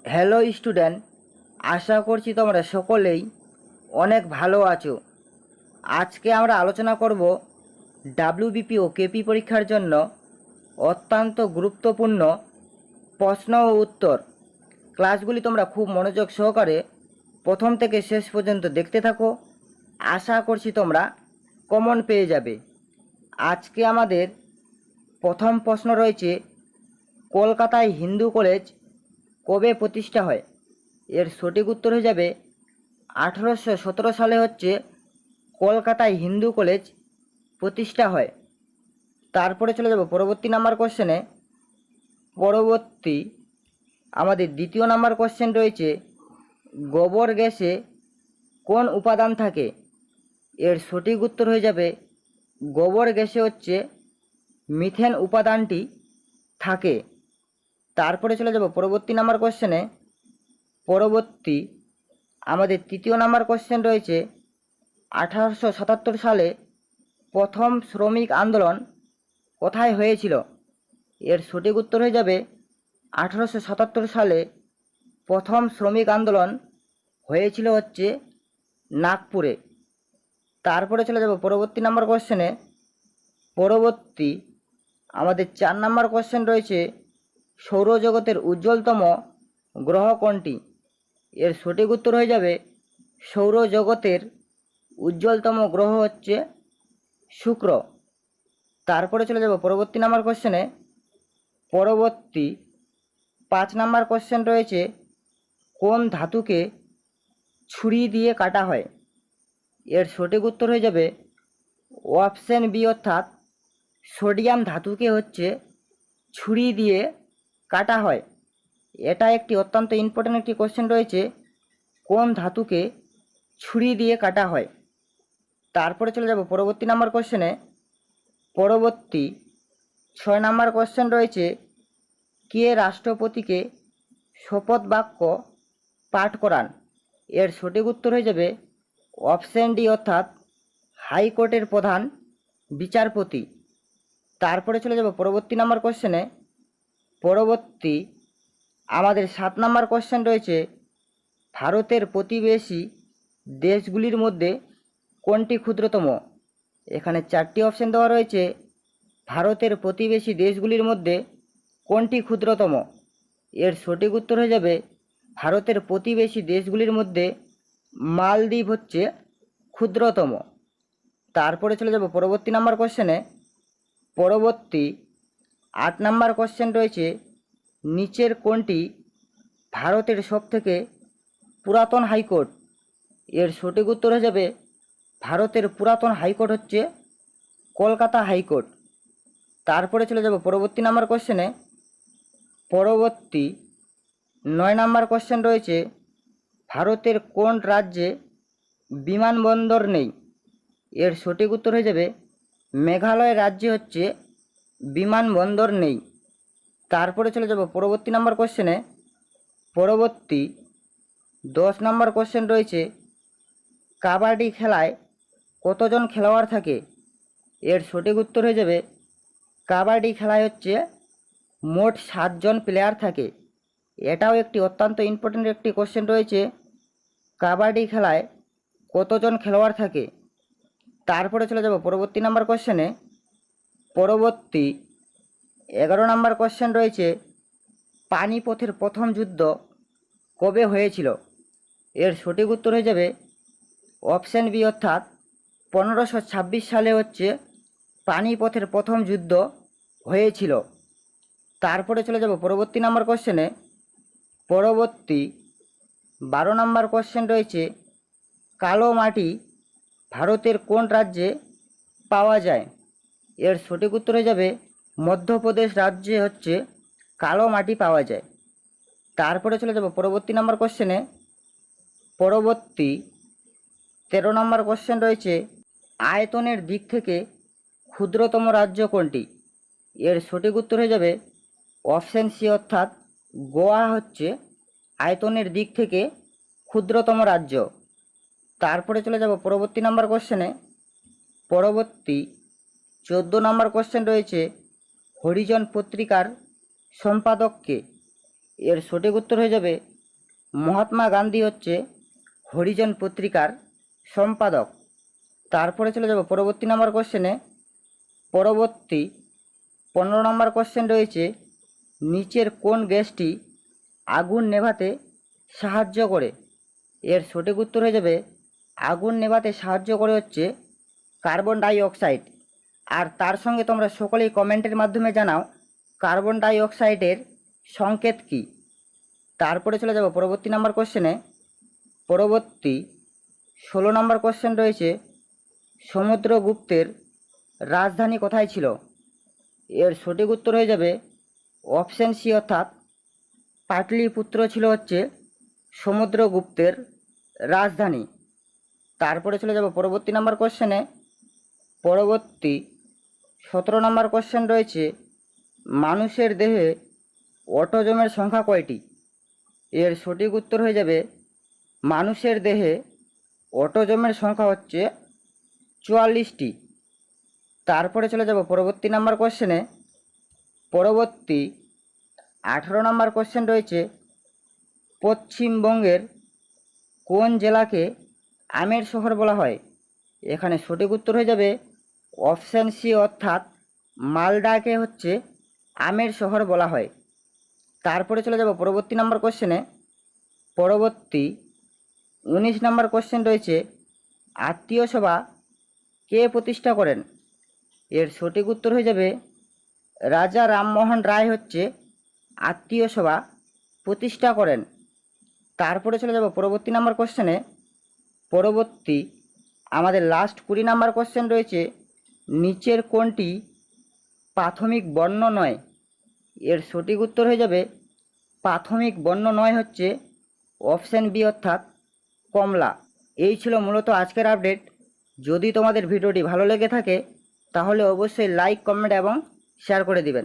Hello student, আশা করছি তোমরা সকলেই অনেক ভালো আছো। আজকে আমরা আলোচনা করব ডাব্লিউবিপি ও কেপি পরীক্ষার জন্য অত্যন্ত গুরুত্বপূর্ণ প্রশ্ন ও উত্তর। ক্লাসগুলি তোমরা খুব মনোযোগ সহকারে প্রথম থেকে শেষ পর্যন্ত দেখতে থাকো। আশা করছি তোমরা কমন পেয়ে যাবে। আজকে আমাদের প্রথম প্রশ্ন রয়েছে, কলকাতায় হিন্দু কলেজ কবে প্রতিষ্ঠা হয়? এর সঠিক উত্তর হয়ে যাবে 1817 সালে কলকাতায় হিন্দু কলেজ প্রতিষ্ঠা হয়। তারপরে চলে যাব পরবর্তী নাম্বার কোশ্চেনে। পরবর্তী আমাদের দ্বিতীয় নাম্বার কোশ্চেন রয়েছে, গোবর গ্যাসে কোন উপাদান থাকে? এর সঠিক উত্তর হয়ে যাবে গোবর গ্যাসে মিথেন উপাদানটি থাকে। তারপরে চলে যাব পরবর্তী নাম্বার কোশ্চেনে। পরবর্তী আমাদের তৃতীয় নাম্বার কোশ্চেন রয়েছে, 1877 সালে প্রথম শ্রমিক আন্দোলন কোথায় হয়েছিল? এর সঠিক উত্তর হয়ে যাবে 1877 সালে প্রথম শ্রমিক আন্দোলন হয়েছিল নাগপুরে। তারপরে চলে যাব পরবর্তী নাম্বার কোশ্চেনে। পরবর্তী আমাদের 4 নাম্বার কোশ্চেন রয়েছে, সৌরজগতের উজ্জ্বলতম গ্রহ কোনটি? এর সঠিক উত্তর হয়ে যাবে সৌরজগতের উজ্জ্বলতম গ্রহ শুক্র। তারপরে চলে যাব পরবর্তী নাম্বার কোশ্চেনে। পরবর্তী 5 নাম্বার কোশ্চেন রয়েছে, কোন ধাতুকে ছুরি দিয়ে কাটা হয়? এর সঠিক উত্তর হয়ে যাবে অপশন বি, অর্থাৎ সোডিয়াম ধাতুকে ছুরি দিয়ে কাটা হয়। এটা একটি অত্যন্ত ইম্পর্ট্যান্ট একটি কোশ্চেন রয়েছে, কোন ধাতুকে ছুরি দিয়ে কাটা হয়। তারপরে চলে যাব পরবর্তী নাম্বার কোশ্চেনে। পরবর্তী 6 নাম্বার কোশ্চেন রয়েছে, কে রাষ্ট্রপতিকে শপথ বাক্য পাঠ করান? এর সঠিক উত্তর হয়ে যাবে অপশন ডি, অর্থাৎ হাইকোর্টের প্রধান বিচারপতি। তারপরে চলে যাব পরবর্তী নাম্বার কোশ্চেনে। পরবর্তী আমাদের 7 নাম্বার কোশ্চেন রয়েছে, ভারতের প্রতিবেশী দেশগুলির মধ্যে কোনটি ক্ষুদ্রতম? এখানে 4টি অপশন দেওয়া রয়েছে, ভারতের প্রতিবেশী দেশগুলির মধ্যে কোনটি ক্ষুদ্রতম? এর সঠিক উত্তর হয়ে যাবে ভারতের প্রতিবেশী দেশগুলির মধ্যে মালদ্বীপ ক্ষুদ্রতম। তারপরে চলে যাব পরবর্তী নাম্বার কোশ্চেনে। পরবর্তী 8 নাম্বার কোশ্চেন রয়েছে, নিচের কোনটি ভারতের সবথেকে পুরাতন হাইকোর্ট? এর সঠিক উত্তর হয়ে যাবে ভারতের পুরাতন হাইকোর্ট কলকাতা হাইকোর্ট। তারপরে চলে যাব পরবর্তী নাম্বার কোশ্চেনে। পরবর্তী 9 নাম্বার কোশ্চেন রয়েছে, ভারতের কোন রাজ্যে বিমানবন্দর নেই? এর সঠিক উত্তর হয়ে যাবে মেঘালয় রাজ্যে বিমানবন্দর নেই। তারপরে চলে যাব পরবর্তী নাম্বার কোশ্চেনে। পরবর্তী 10 নাম্বার কোশ্চেন রয়েছে, কাবাডি খেলায় কতজন খেলোয়াড় থাকে? এর সঠিক উত্তর হয়ে যাবে কাবাডি খেলায় মোট 7 জন প্লেয়ার থাকে। এটাও একটি অত্যন্ত ইম্পর্ট্যান্ট একটি কোশ্চেন রয়েছে, কাবাডি খেলায় কতজন খেলোয়াড় থাকে। তারপরে চলে যাব পরবর্তী নাম্বার কোশ্চেনে। পরবর্তী 11 নাম্বার কোশ্চেন রয়েছে, পানিপথের প্রথম যুদ্ধ কবে হয়েছিল? এর সঠিক উত্তর হয়ে যাবে অপশন বি, অর্থাৎ 1526 সালে পানিপথের প্রথম যুদ্ধ হয়েছিল। তারপরে চলে যাব পরবর্তী নাম্বার কোশ্চেনে। পরবর্তী 12 নাম্বার কোশ্চেন রয়েছে, কালো মাটি ভারতের কোন রাজ্যে পাওয়া যায়? এর সঠিক উত্তর হয়ে যাবে মধ্যপ্রদেশ রাজ্যে কালো মাটি পাওয়া যায়। তারপরে চলে যাব পরবর্তী নাম্বার কোশ্চেনে। পরবর্তী 13 নাম্বার কোশ্চেন রয়েছে, আয়তনের দিক থেকে ক্ষুদ্রতম রাজ্য কোনটি? এর সঠিক উত্তর হয়ে যাবে অপশন সি, অর্থাৎ গোয়া আয়তনের দিক থেকে ক্ষুদ্রতম রাজ্য। তারপরে চলে যাব পরবর্তী নাম্বার কোশ্চেনে। পরবর্তী 14 নাম্বার কোশ্চেন রয়েছে, হরিজন পত্রিকার সম্পাদক কে? এর সঠিক উত্তর হয়ে যাবে মহাত্মা গান্ধী হচ্ছে হরিজন পত্রিকার সম্পাদক। তারপরে চলে যাব পরবর্তী নাম্বার কোশ্চেনে। পরবর্তী 15 নম্বর কোশ্চেন রয়েছে, নিচের কোন গ্যাসটি আগুন নেভাতে সাহায্য করে? এর সঠিক উত্তর হয়ে যাবে আগুন নেভাতে সাহায্য করে হচ্ছে কার্বন ডাই অক্সাইড। আর তার সঙ্গে তোমরা সকলেই কমেন্টের মাধ্যমে জানাও কার্বন ডাই অক্সাইডের সংকেত কী। তারপরে চলে যাব পরবর্তী নাম্বার কোশ্চেনে। পরবর্তী 16 নম্বর কোশ্চেন রয়েছে, সমুদ্রগুপ্তের রাজধানী কোথায় ছিল? এর সঠিক উত্তর হয়ে যাবে অপশন সি অর্থাৎ পাটলিপুত্র ছিল হচ্ছে সমুদ্রগুপ্তের রাজধানী। তারপরে চলে যাব পরবর্তী নাম্বার কোশ্চেনে। পরবর্তী 17 নম্বর কোশ্চেন রয়েছে, মানুষের দেহে অটোজোমের সংখ্যা কয়টি? এর সঠিক উত্তর হয়ে যাবে মানুষের দেহে অটোজোমের সংখ্যা হচ্ছে 44টি। তারপরে চলে যাব পরবর্তী নাম্বার কোশ্চেনে। পরবর্তী 18 নম্বর কোশ্চেন রয়েছে, পশ্চিমবঙ্গের কোন জেলাকে আমের শহর বলা হয়? এখানে সঠিক উত্তর হয়ে যাবে অপশান সি অর্থাৎ মালদাকে হচ্ছে আমের শহর বলা হয়। তারপরে চলে যাব পরবর্তী নাম্বার কোশ্চেনে। পরবর্তী 19 নম্বর কোশ্চেন রয়েছে, আত্মীয় সভা কে প্রতিষ্ঠা করেন? এর সঠিক উত্তর হয়ে যাবে রাজা রামমোহন রায় হচ্ছে আত্মীয় সভা প্রতিষ্ঠা করেন। তারপরে চলে যাব পরবর্তী নাম্বার কোশ্চেনে। পরবর্তী আমাদের লাস্ট 20 নাম্বার কোশ্চেন রয়েছে, নিচের কোনটি প্রাথমিক বর্ণ নয়? এর সঠিক উত্তর হয়ে যাবে প্রাথমিক বর্ণ নয় হচ্ছে অপশান বি অর্থাৎ কমলা। এই ছিল মূলত আজকের আপডেট। যদি তোমাদের ভিডিওটি ভালো লেগে থাকে তাহলে অবশ্যই লাইক, কমেন্ট এবং শেয়ার করে দিবেন।